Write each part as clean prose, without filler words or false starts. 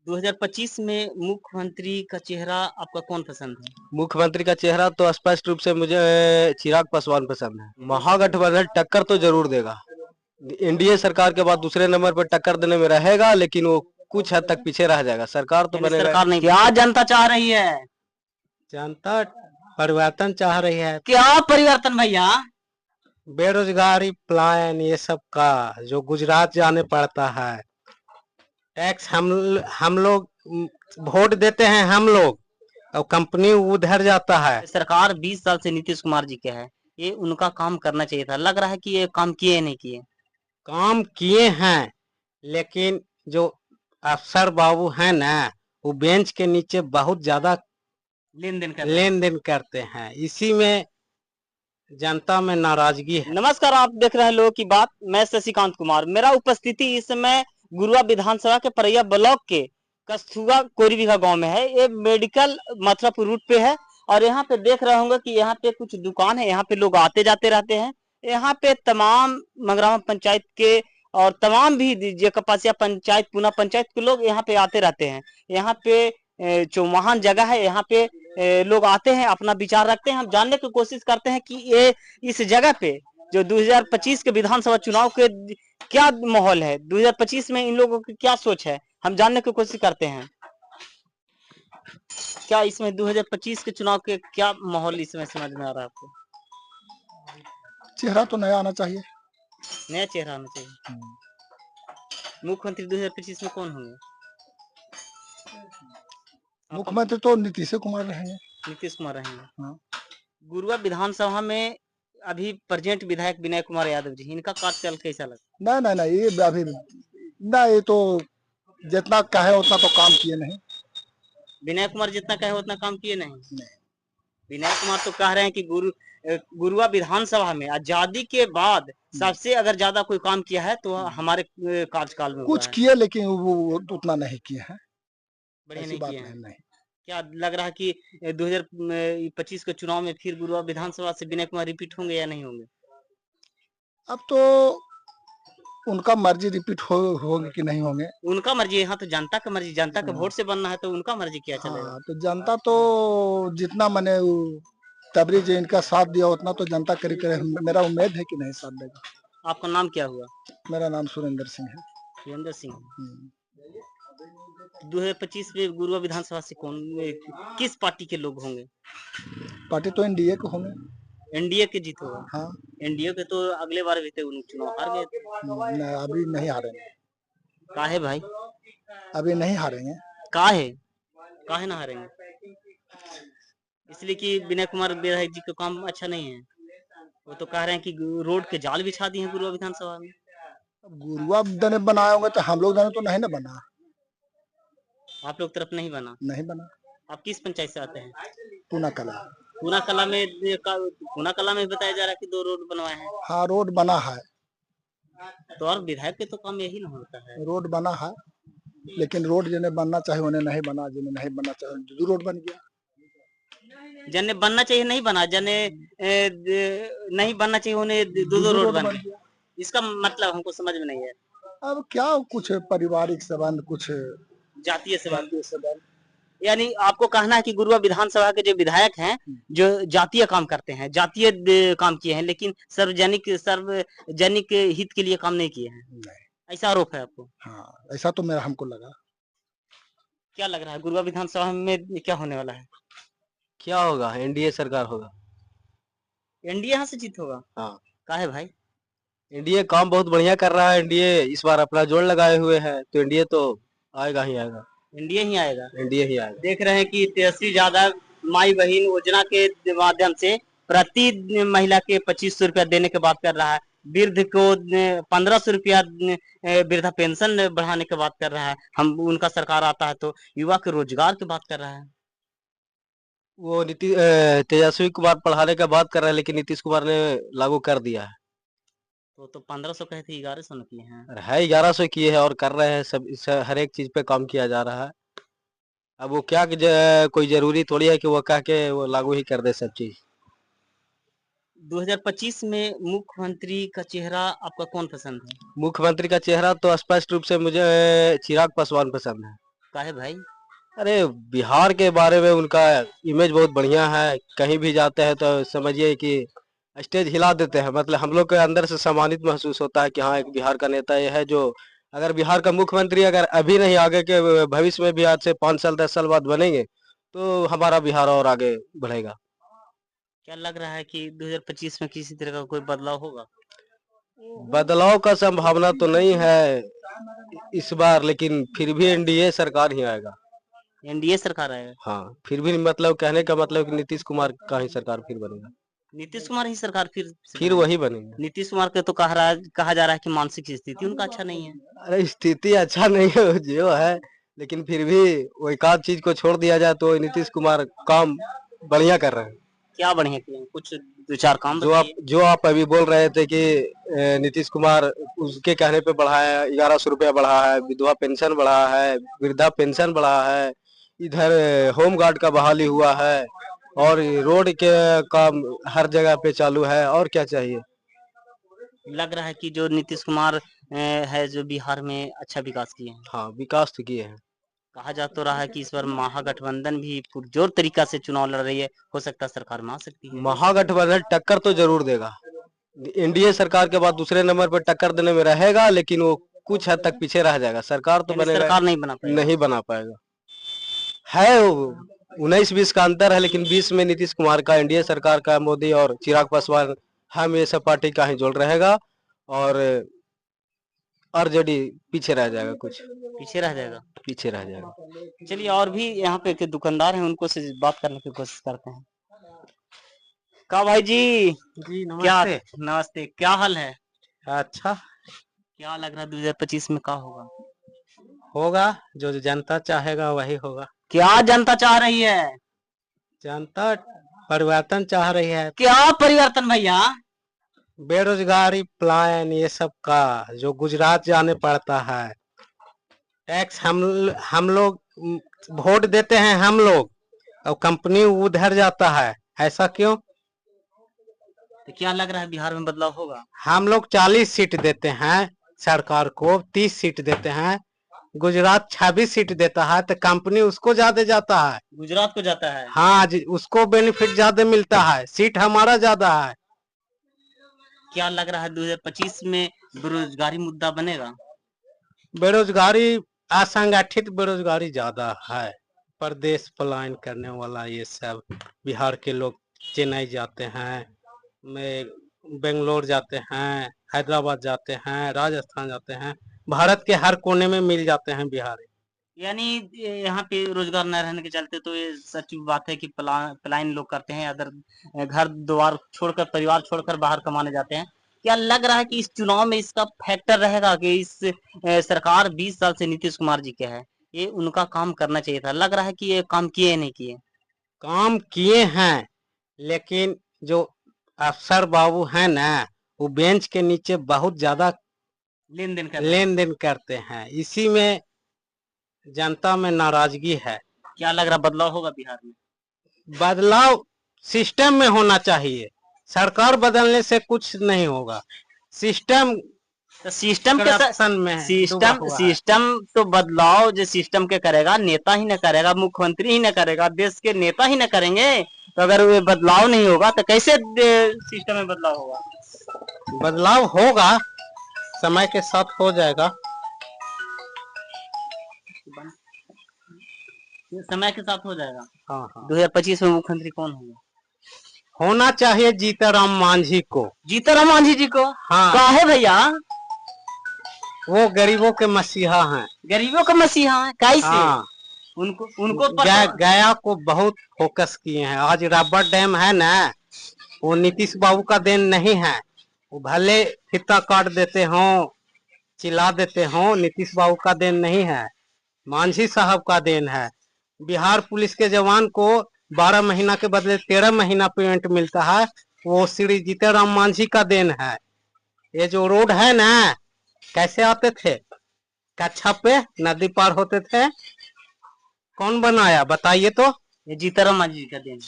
2025 में मुख्यमंत्री का चेहरा आपका कौन पसंद है? मुख्यमंत्री का चेहरा तो स्पष्ट रूप से मुझे चिराग पासवान पसंद है। महागठबंधन टक्कर तो जरूर देगा। एनडीए सरकार के बाद दूसरे नंबर पर टक्कर देने में रहेगा, लेकिन वो कुछ हद तक पीछे रह जाएगा। सरकार तो बनेगा। सरकार नहीं, क्या जनता चाह रही है? जनता परिवर्तन चाह रही है। क्या परिवर्तन भैया? बेरोजगारी, पलायन, ये सब का जो गुजरात जाने पड़ता है। टैक्स हम लोग वोट देते हैं हम लोग, और कंपनी उधर जाता है। सरकार 20 साल से नीतीश कुमार जी के है, ये उनका काम करना चाहिए था। लग रहा है कि ये काम किए नहीं किए। काम किए हैं, लेकिन जो अफसर बाबू हैं ना, वो बेंच के नीचे बहुत ज्यादा लेन देन करते हैं। इसी में जनता में नाराजगी है। नमस्कार, आप देख रहे हैं लोगों की बात। मैं शशिकांत कुमार। मेरा उपस्थिति इस समय गुरुआ विधानसभा के परैया ब्लॉक के कस्तूरा कोरीबिघा गांव में है। ये मेडिकल मतलब रूट पे है और यहाँ पे देख रहे होंगे कि यहाँ पे कुछ दुकान है। यहाँ पे लोग आते जाते रहते हैं। यहाँ पे तमाम मंगरामा पंचायत के और तमाम भी कपासिया पंचायत, पूना पंचायत के लोग यहाँ पे आते रहते हैं। यहाँ पे चौमाहान जगह है। यहाँ पे लोग आते हैं, अपना विचार रखते हैं। हम जानने की कोशिश करते हैं कि ये इस जगह पे जो 2025 के विधानसभा चुनाव के क्या माहौल है, 2025 में इन लोगों की क्या सोच है, हम जानने की कोशिश करते हैं। क्या इसमें 2025 के चुनाव के क्या माहौल इसमें समझ में आ रहा है आपको? चेहरा तो नया आना चाहिए। नया चेहरा आना चाहिए। मुख्यमंत्री 2025 में कौन होंगे? मुख्यमंत्री तो नीतीश कुमार रहेंगे। नीतीश कुमार रहेंगे। हाँ। गुरुआ विधानसभा में अभी प्रेजेंट विधायक विनय कुमार यादव जी, इनका कार्यकाल कैसा लगा? नहीं, ये अभी ना, ये तो जितना कहे उतना तो काम किए नहीं। विनय कुमार जितना कहे उतना काम किए नहीं। विनय कुमार तो कह रहे हैं कि गुरुआ विधानसभा में आजादी के बाद सबसे अगर ज्यादा कोई काम किया है तो हमारे कार्यकाल में कुछ किए, लेकिन वो उतना नहीं किए हैं। बढ़िया नहीं किए हैं। नहीं। क्या लग रहा है कि 2025 के चुनाव में फिर गुरुआ विधानसभा से विनय कुमार रिपीट होंगे या नहीं होंगे? अब तो उनका मर्जी रिपीट होंगे कि नहीं होंगे। उनका मर्जी। यहाँ तो जनता का मर्जी, जनता के वोट से बनना है तो उनका मर्जी क्या चलेगा। हाँ, तो जनता तो जितना मैंने तबरीज इनका साथ दिया उतना तो जनता करीब करीब मेरा उम्मीद है कि नहीं साथ देगा। आपका नाम क्या हुआ? मेरा नाम सुरेंद्र सिंह है। सुरेंद्र सिंह। 2025 में गुरुआ विधानसभा से किस पार्टी के लोग होंगे? पार्टी तो एनडीए के होंगे। एनडीए के जीत होगा। हाँ। एनडीए के तो अगले बार भी थे, चुनाव हार गए थे। अभी नहीं हारेंगे। काहे भाई? अभी नहीं हारेंगे। काहे ना हारेंगे? इसलिए कि विनय कुमार विधायक जी का काम अच्छा नहीं है। वो तो कह रहे हैं कि रोड के जाल बिछा दिए हैं गुरुआ विधानसभा में। गुरुआ दने बनाए होंगे तो हम लोग दने तो नहीं ना बना। आप लोग तरफ नहीं बना? नहीं बना। आप किस पंचायत से आते हैं? पूना कला। पूना कला में बताया जा रहा है कि 2 रोड बनवाए हैं। हाँ, रोड बना है। तो और विधायक के तो काम यही ना होता है। रोड बना है, लेकिन रोड जिन्हें बनना चाहिए उन्हें नहीं बना, जिन्हें नहीं बनना चाहिए जो रोड बन गया। जने बनना चाहिए नहीं बना, जने नहीं बनना चाहिए उन्हें 2 रोड बन गया। इसका मतलब हमको समझ में नहीं है। अब क्या, कुछ पारिवारिक संबंध, कुछ जातीय संबंध। यानी आपको कहना है कि गुरुआ विधानसभा के जो विधायक हैं जो जातीय काम करते हैं, जातीय काम किए हैं, लेकिन सार्वजनिक हित के लिए काम नहीं किए हैं। नहीं। ऐसा आरोप है आपको? हाँ, ऐसा तो मेरा हमको लगा। क्या लग रहा है गुरुआ विधानसभा में क्या होने वाला है? क्या होगा? एनडीए सरकार होगा। एनडीए यहाँ से जीत होगा? हाँ। काहे भाई? एनडीए काम बहुत बढ़िया कर रहा है। एनडीए इस बार अपना जोड़ लगाए हुए है, तो एनडीए तो आएगा ही आएगा। एनडीए ही आएगा। एनडीए ही आएगा। देख रहे हैं कि तेजस्वी यादव माई बहन योजना के माध्यम से प्रति महिला के 2500 रुपया देने की बात कर रहा है। वृद्ध को 1500 रुपया वृद्धा पेंशन बढ़ाने की बात कर रहा है। हम उनका सरकार आता है तो युवा के रोजगार की बात कर रहा है। वो तेजस्वी कुमार पढ़ाने का बात कर रहा है, लेकिन नीतीश कुमार ने लागू कर दिया है। तो 1500 कहे थे, 1100 किए हैं। है 1100 किए हैं और कर रहे हैं सब। हर एक चीज पे काम किया जा रहा है। अब वो क्या कोई जरूरी थोड़ी है कि वो कह के वो लागू ही कर दे सब चीज। 2025 में मुख्यमंत्री का चेहरा आपका कौन पसंद है? मुख्यमंत्री का चेहरा तो स्पष्ट रूप से मुझे चिराग पासवान पसंद है। काहे भाई? अरे बिहार के बारे में उनका इमेज बहुत बढ़िया है, कहीं भी जाते हैं तो समझिए कि स्टेज हिला देते हैं। मतलब हम लोग के अंदर से सम्मानित महसूस होता है कि हाँ एक बिहार का नेता ये है, जो अगर बिहार का मुख्यमंत्री अगर अभी नहीं, आगे के भविष्य में भी आज से 5 साल 10 साल बाद बनेंगे तो हमारा बिहार और आगे बढ़ेगा। क्या लग रहा है कि 2025 में किसी तरह का कोई बदलाव होगा? बदलाव का संभावना तो नहीं है इस बार, लेकिन फिर भी एनडीए सरकार ही आएगा। एनडीए सरकार आएगा? हाँ, फिर भी मतलब कहने का मतलब कि नीतीश कुमार का ही सरकार फिर बनेगा। नीतीश कुमार ही सरकार फिर से फिर बनेगा? वही बनेगा। नीतीश कुमार के तो कहा जा रहा है कि मानसिक स्थिति उनका अच्छा नहीं है। अरे स्थिति अच्छा नहीं है वो जो है, लेकिन फिर भी वो एक आध चीज को छोड़ दिया जाए तो नीतीश कुमार काम बढ़िया कर रहे हैं। क्या बढ़िया किए हैं? कुछ 2-4 काम बताइए। जो आप अभी बोल रहे थे कि नीतीश कुमार उसके कहने पे बढ़ा है, 1100 रुपया बढ़ा है, विधवा पेंशन बढ़ा है, वृद्धा पेंशन बढ़ा है, इधर होम गार्ड का बहाली हुआ है, और रोड के काम हर जगह पे चालू है, और क्या चाहिए। लग रहा है कि जो नीतीश कुमार है जो बिहार में अच्छा विकास किए हैं। हाँ, विकास तो किए हैं। कहा जा तो रहा है कि इस बार महागठबंधन भी पुरजोर तरीका से चुनाव लड़ रही है, हो सकता है सरकार में आ सकती है। महागठबंधन टक्कर तो जरूर देगा। एनडीए सरकार के बाद दूसरे नंबर पर टक्कर देने में रहेगा, लेकिन वो कुछ हद तक पीछे रह जाएगा। सरकार तो यानी बनेगा, सरकार नहीं बना पाएगी। नहीं बना पाएगा। है 19-20 का अंतर है, लेकिन 20 में नीतीश कुमार का, एनडीए सरकार का, मोदी और चिराग पासवान, हम ये सब पार्टी का ही जोड़ रहेगा, और आरजेडी पीछे रह जाएगा, कुछ पीछे रह जाएगा। पीछे रह जाएगा। चलिए और भी यहाँ पे के दुकानदार हैं, उनको से बात करने की कोशिश करते हैं। का भाई जी? जी क्या नमस्ते, क्या हाल है? अच्छा क्या लग रहा है 2025 में क्या होगा? होगा, जो जनता चाहेगा वही होगा। क्या जनता चाह रही है? जनता परिवर्तन चाह रही है। क्या परिवर्तन भैया? बेरोजगारी, पलायन, ये सब का जो गुजरात जाने पड़ता है, टैक्स हम लोग वोट देते हैं हम लोग, और कंपनी उधर जाता है, ऐसा क्यों? तो क्या लग रहा है बिहार में बदलाव होगा? हम लोग 40 सीट देते हैं सरकार को, 30 सीट देते हैं, गुजरात 26 सीट देता है, तो कंपनी उसको ज्यादा जाता है। गुजरात को जाता है? हाँ जी, उसको बेनिफिट ज्यादा मिलता है, सीट हमारा ज्यादा है। क्या लग रहा है 2025 में बेरोजगारी मुद्दा बनेगा? बेरोजगारी, असंगठित बेरोजगारी ज्यादा है, प्रदेश पलायन करने वाला ये सब। बिहार के लोग चेन्नई जाते हैं, बेंगलोर जाते हैं, हैदराबाद जाते हैं, राजस्थान जाते हैं, भारत के हर कोने में मिल जाते हैं बिहारी। यानी यहाँ पे रोजगार न रहने के चलते तो ये सच बात है कि पलायन लोग करते हैं, अदर घर द्वार छोड़कर, परिवार छोड़कर बाहर कमाने जाते हैं। क्या लग रहा है कि इस चुनाव में इसका फैक्टर रहेगा कि इस सरकार 20 साल से नीतीश कुमार जी के है, ये उनका काम करना चाहिए था? लग रहा है कि ये काम किए या नहीं किए? काम किए हैं, लेकिन जो अफसर बाबू है ना, वो बेंच के नीचे बहुत ज्यादा लेन देन करते हैं, इसी में जनता में नाराजगी है। क्या लग रहा बदलाव होगा बिहार में? बदलाव सिस्टम में होना चाहिए, सरकार बदलने से कुछ नहीं होगा। सिस्टम तो सिस्टम के करप्शन में सिस्टम तो बदलाव जो सिस्टम के करेगा, नेता ही न करेगा, मुख्यमंत्री ही न करेगा, देश के नेता ही न करेंगे। तो अगर ये बदलाव नहीं होगा तो कैसे सिस्टम में बदलाव होगा? बदलाव होगा, समय के साथ हो जाएगा। समय के साथ हो जाएगा। हाँ हाँ, 2025 में मुख्यमंत्री कौन होगा? होना चाहिए जीतनराम मांझी को। जीतनराम मांझी जी को? हाँ, काहे भैया? वो गरीबों के मसीहा हैं। गरीबों का मसीहा है? कैसे? हाँ, उनको गया को बहुत फोकस किए हैं। आज रबर डैम है ना, वो नीतीश बाबू का देन नहीं है। वो भले फीता काट देते हो, चिल्ला देते हो, नीतीश बाबू का देन नहीं है, मांझी साहब का देन है। बिहार पुलिस के जवान को 12 महीना के बदले 13 महीना पेमेंट मिलता है, वो श्री जीतनराम मांझी का देन है। ये जो रोड है ना, कैसे आते थे? कच्छा पे नदी पार होते थे, कौन बनाया बताइए तो? ये जीतनराम मांझी जी का देन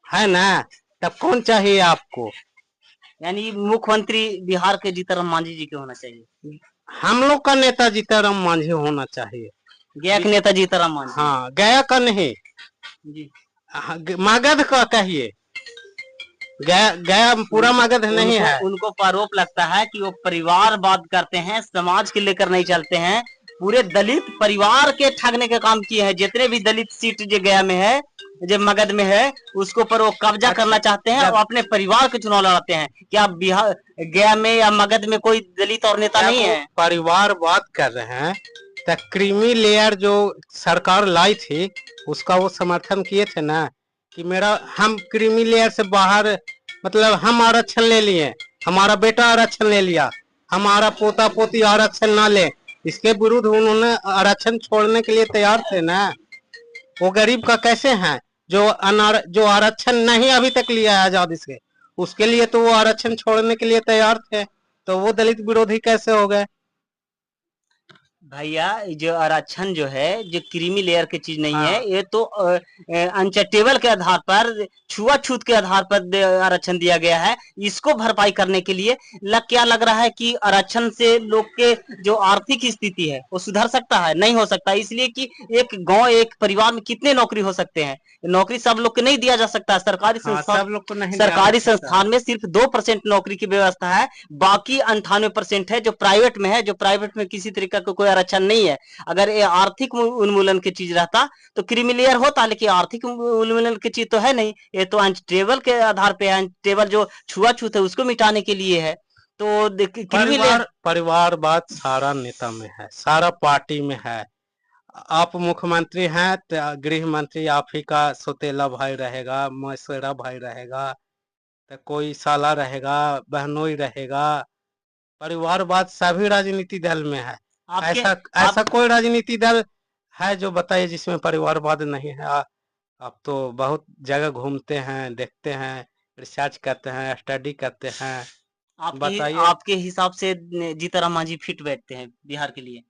है ना, तब कौन चाहिए आपको? यानी मुख्यमंत्री बिहार के जीतनराम मांझी जी के होना चाहिए। हम लोग का नेता जीतनराम मांझी होना चाहिए। गया के नेता जीतनराम मांझी। हाँ, गया का नहीं जी। मगध का कहिए, गया पूरा मगध नहीं है। उनको आरोप लगता है कि वो परिवारवाद करते हैं, समाज के लेकर नहीं चलते हैं, पूरे दलित परिवार के ठगने का काम किए हैं। जितने भी दलित सीट जो गया में है, जो मगध में है, उसको पर वो कब्जा करना चाहते हैं और अपने परिवार के चुनाव लड़ाते हैं। क्या बिहार गया में या मगध में कोई दलित और नेता नहीं है? परिवारवाद कर रहे हैं तो क्रीमी लेयर जो सरकार लाई थी उसका वो समर्थन किए थे ना, कि हम क्रीमी लेयर से बाहर, मतलब हम आरक्षण ले लिए, हमारा बेटा आरक्षण ले लिया, हमारा पोता पोती आरक्षण ना ले, इसके विरुद्ध उन्होंने आरक्षण छोड़ने के लिए तैयार थे ना। वो गरीब का कैसे हैं जो आरक्षण नहीं अभी तक लिया है आजादी से, उसके लिए तो वो आरक्षण छोड़ने के लिए तैयार थे, तो वो दलित विरोधी कैसे हो गए? भैया जो आरक्षण जो है, जो क्रीमी लेयर की चीज नहीं है, ये तो अनचटेबल के आधार पर, छुआछूत के आधार पर आरक्षण दिया गया है। इसको भरपाई करने के लिए क्या लग रहा है कि आरक्षण से लोग के जो आर्थिक स्थिति है वो सुधर सकता है? नहीं हो सकता, इसलिए कि एक गांव, एक परिवार में कितने नौकरी हो सकते हैं? नौकरी सब लोग को नहीं दिया जा सकता। सरकारी संस्थान, सब लोग को नहीं, सरकारी संस्थान में सिर्फ 2% नौकरी की व्यवस्था है, बाकी 98% है जो प्राइवेट में है, जो प्राइवेट में किसी तरीके का कोई आरक्षण नहीं है। अगर ये आर्थिक उन्मूलन की चीज रहता तो क्रीमी लेयर होता, लेकिन आर्थिक उन्मूलन की चीज तो है नहीं। ये तो अनस्टेबल के आधार पे है, अनस्टेबल जो छुआछूत है उसको मिटाने के लिए है। तो क्रीमी लेयर, परिवारवाद सारा नेता में है, सारा पार्टी में है। आप मुख्यमंत्री हैं तो गृह मंत्री आप ही का सौतेला भाई रहेगा, मौसेरा भाई रहेगा, तो कोई साला रहेगा, बहनोई रहेगा। परिवारवाद सभी राजनीति दल में है। ऐसा कोई राजनीति दल है जो बताइए जिसमें परिवारवाद नहीं है? आप तो बहुत जगह घूमते हैं, देखते हैं, रिसर्च करते हैं, स्टडी करते हैं, बताइए। आपके हिसाब से जीतनराम मांझी फिट बैठते हैं बिहार के लिए?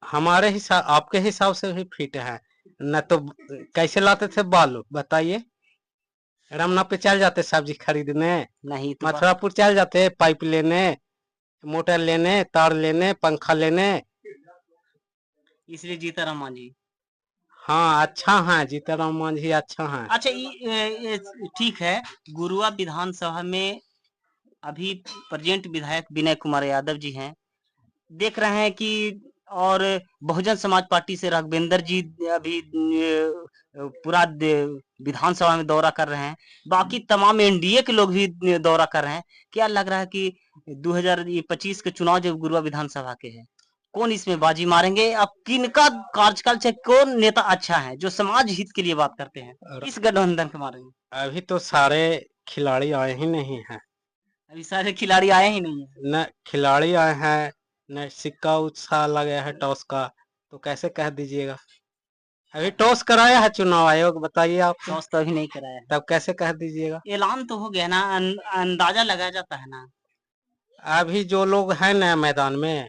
हमारे हिसाब, आपके हिसाब से भी फिट है न? तो कैसे लाते थे बालू बताइए? रमना पे चल जाते सब्जी खरीदने? नहीं तो मथुरापुर चल जाते पाइप लेने, मोटर लेने, तार लेने, पंखा लेने? इसलिए जीतनराम मांझी, हाँ अच्छा है, जीतनराम मांझी अच्छा है। अच्छा ठीक है। गुरुआ विधानसभा में अभी प्रेजेंट विधायक विनय कुमार यादव जी हैं, देख रहे हैं कि, और बहुजन समाज पार्टी से राघवेंद्र जी अभी पूरा विधानसभा में दौरा कर रहे हैं, बाकी तमाम एनडीए के लोग भी दौरा कर रहे हैं। क्या लग रहा है कि 2025 के चुनाव जो गुरुआ विधानसभा के हैं, कौन इसमें बाजी मारेंगे? अब किनका कार्यकाल से कौन नेता अच्छा है जो समाज हित के लिए बात करते हैं, किस गठबंधन के मारेंगे? अभी तो सारे खिलाड़ी आए ही नहीं हैं। अभी सारे खिलाड़ी आए ही नहीं है। न खिलाड़ी आए हैं, न सिक्का उत्साह लगा है टॉस का, तो कैसे कह दीजिएगा? अभी टॉस कराया है चुनाव आयोग, बताइए आप। टॉस तो अभी नहीं कराया, तब कैसे कह दीजिएगा? ऐलान तो हो गया ना, अंदाजा लगाया जाता है ना। अभी जो लोग हैं ना मैदान में,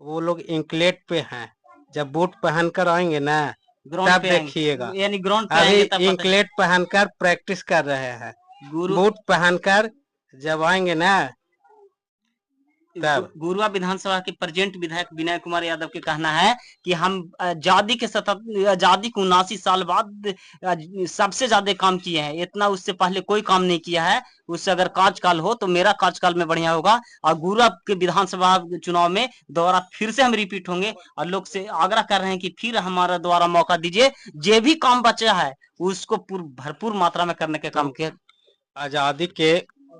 वो लोग इंकलेट पे हैं, जब बूट पहनकर आएंगे ना तब देखिएगा। यानी ग्राउंड पे अभी आएंगे इंकलेट पहनकर प्रैक्टिस कर रहे हैं, बूट पहनकर जब आएंगे ना तब। गुरुआ विधानसभा के प्रेजेंट विधायक विनय कुमार यादव के कहना है कि हम आजादी के 79 साल बाद सबसे ज्यादा काम किए हैं, इतना उससे पहले कोई काम नहीं किया है। उससे अगर कार्यकाल हो तो मेरा कार्यकाल में बढ़िया होगा, और गुरुआ के विधानसभा चुनाव में दोबारा फिर से हम रिपीट होंगे, और लोग से आग्रह कर रहे हैं कि फिर हमारा दोबारा मौका दीजिए, जो भी काम बचा है उसको भरपूर मात्रा में करने के काम किया। आजादी के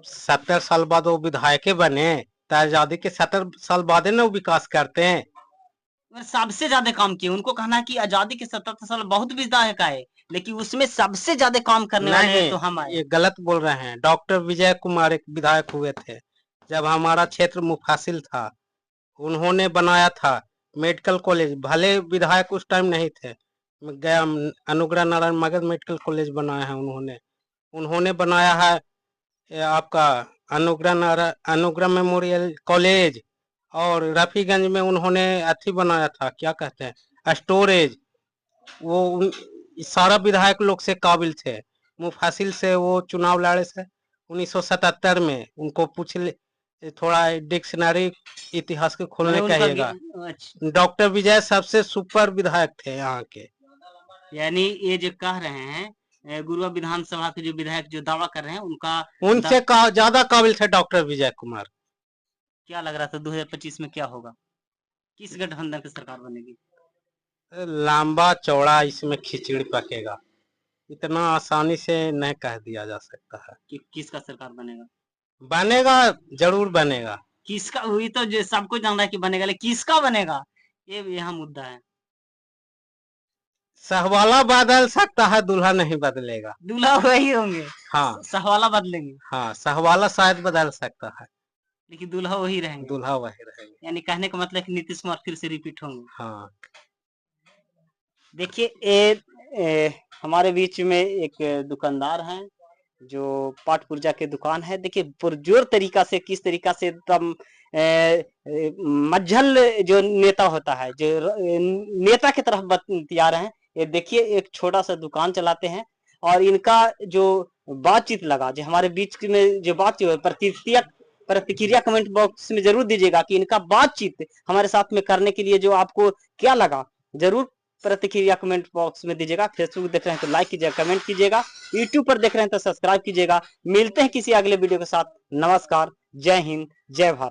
70 साल बाद वो विधायक बने, तो आजादी के 70 साल बाद ना वो विकास करते हैं। सबसे ज्यादा काम किए, उनको कहना है कि आजादी के 77 साल बहुत विधायक आए, लेकिन उसमें सबसे ज्यादा काम करने वाले तो हम आए। ये गलत बोल रहे हैं। डॉक्टर विजय कुमार एक विधायक हुए थे जब हमारा क्षेत्र मुफासिल था, उन्होंने बनाया था मेडिकल कॉलेज, भले विधायक उस टाइम नहीं थे, गया अनुग्रह नारायण मगध मेडिकल कॉलेज बनाया है उन्होंने बनाया है आपका अनुग्रह मेमोरियल कॉलेज, और रफीगंज में उन्होंने अथी बनाया था, क्या कहते हैं, स्टोरेज। वो सारा विधायक लोग से काबिल थे। मुफासिल से वो चुनाव लड़े से 1977 में, उनको पूछ थोड़ा डिक्शनरी इतिहास के खोलने उनका कहिएगा। अच्छा, डॉक्टर विजय सबसे सुपर विधायक थे यहाँ के। यानी ये जो कह रहे हैं गुरुआ विधानसभा के जो विधायक जो दावा कर रहे हैं उनका उनसे ज्यादा काबिल थे डॉक्टर विजय कुमार। क्या लग रहा था 2025 में क्या होगा, किस गठबंधन की सरकार बनेगी? लंबा चौड़ा इसमें खिचड़ी पकेगा, इतना आसानी से नहीं कह दिया जा सकता है कि किसका सरकार बनेगा। बनेगा, जरूर बनेगा। किसका, वही तो जो सबको जान रहा है कि बनेगा, लेकिन किसका बनेगा ये यहाँ मुद्दा है। सहवाला बदल सकता है, दूल्हा नहीं बदलेगा। दूल्हा वही होंगे, हाँ सहवाला बदलेंगे, हाँ, सहवाला शायद बदल सकता है, लेकिन दूल्हा वही रहेंगे। दूल्हा वही रहेंगे। यानी कहने का मतलब कि नीतीश कुमार फिर से रिपीट होंगे। हाँ, देखिए हमारे बीच में एक दुकानदार हैं जो पाट पुर्जा के दुकान है। देखिए पुरजोर तरीका से, किस तरीका से एकदम मज्जल जो नेता होता है, जो नेता की तरफ तैयार हैं। ये देखिए एक छोटा सा दुकान चलाते हैं और इनका जो बातचीत लगा, जो हमारे बीच में जो बातचीत प्रतिक्रिया कमेंट बॉक्स में जरूर दीजिएगा कि इनका बातचीत हमारे साथ में करने के लिए जो आपको क्या लगा, जरूर प्रतिक्रिया कमेंट बॉक्स में दीजिएगा। फेसबुक देख रहे हैं तो लाइक कीजिएगा, कमेंट कीजिएगा, यूट्यूब पर देख रहे हैं तो सब्सक्राइब कीजिएगा। मिलते हैं किसी अगले वीडियो के साथ। नमस्कार, जय हिंद, जय भारत।